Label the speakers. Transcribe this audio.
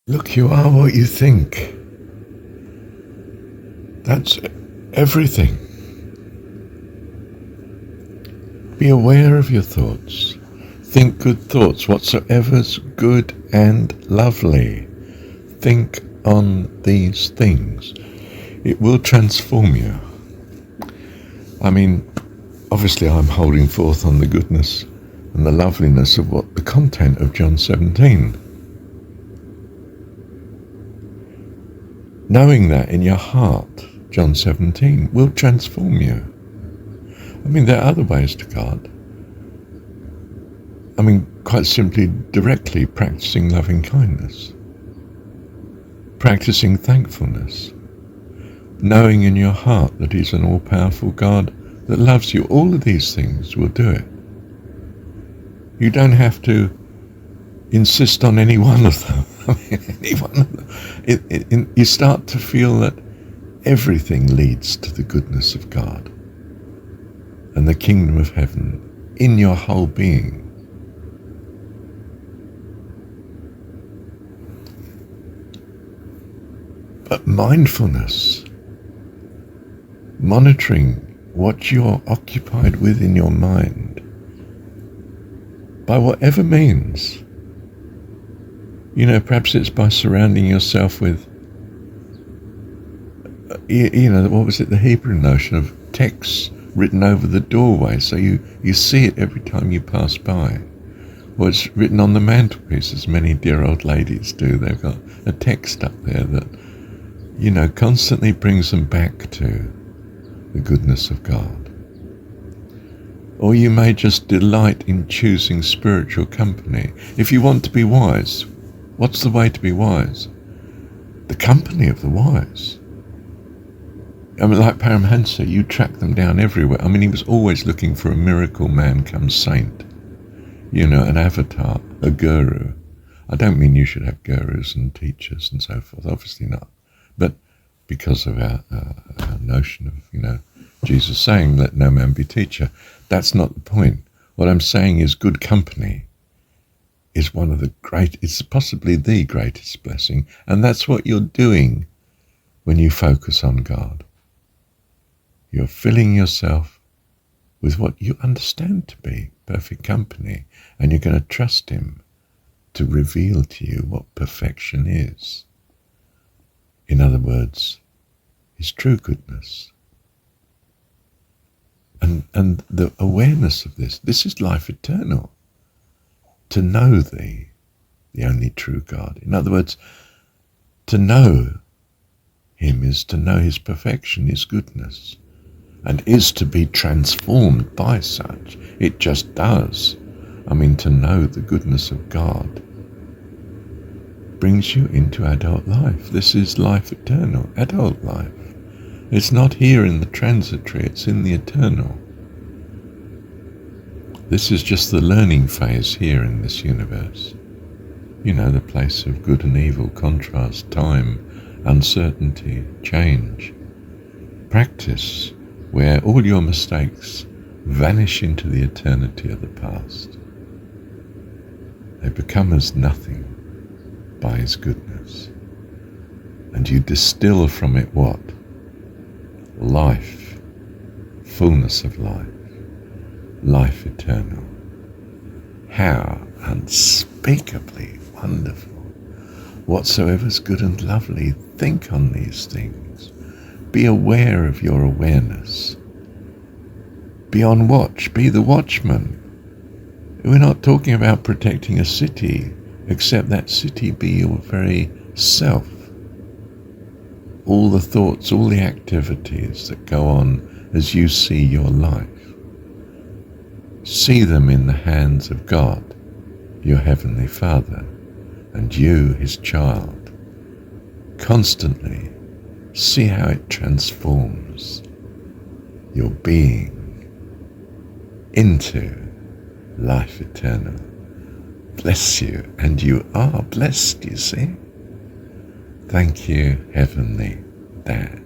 Speaker 1: Look, you are what you think. That's everything. Be aware of your thoughts. Think good thoughts, whatsoever's good and lovely. Think on these things. It will transform you. I mean, obviously I'm holding forth on the goodness and the loveliness of what the content of John 17. Knowing that in your heart, John 17, will transform you. I mean, there are other ways to God. I mean, quite simply, directly practicing loving kindness, practicing thankfulness, knowing in your heart that He's an all-powerful God that loves you. All of these things will do it. You don't have to insist on any one of them. I mean, any one of them. You start to feel that everything leads to the goodness of God and the kingdom of heaven in your whole being. But mindfulness, monitoring what you're occupied with in your mind, by whatever means. Perhaps it's by surrounding yourself with, what was it, the Hebrew notion of texts written over the doorway, so you see it every time you pass by. Or it's written on the mantelpiece, as many dear old ladies do. They've got a text up there that, constantly brings them back to the goodness of God. Or you may just delight in choosing spiritual company. If you want to be wise, what's the way to be wise? The company of the wise. I mean, like Paramhansa, you track them down everywhere. I mean, he was always looking for a miracle man come saint. An avatar, a guru. I don't mean you should have gurus and teachers and so forth, obviously not. But because of our notion of, Jesus saying, let no man be teacher, that's not the point. What I'm saying is good company is it's possibly the greatest blessing. And that's what you're doing when you focus on God. You're filling yourself with what you understand to be perfect company, and you're going to trust Him to reveal to you what perfection is. In other words, His true goodness. And the awareness of this is life eternal. To know Thee, the only true God. In other words, to know Him is to know His perfection, His goodness, and is to be transformed by such. It just does. I mean, to know the goodness of God brings you into adult life. This is life eternal, adult life. It's not here in the transitory, it's in the eternal. This is just the learning phase here in this universe. The place of good and evil, contrast, time, uncertainty, change. Practice, where all your mistakes vanish into the eternity of the past. They become as nothing by His goodness. And you distill from it what? Life, fullness of life, life eternal. How unspeakably wonderful. Whatsoever's good and lovely, think on these things. Be aware of your awareness. Be on watch, be the watchman. We're not talking about protecting a city, except that city be your very self. All the thoughts, all the activities that go on as you see your life. See them in the hands of God, your Heavenly Father, and you, His child. Constantly see how it transforms your being into life eternal. Bless you, and you are blessed, you see. Thank you, Heavenly Dad.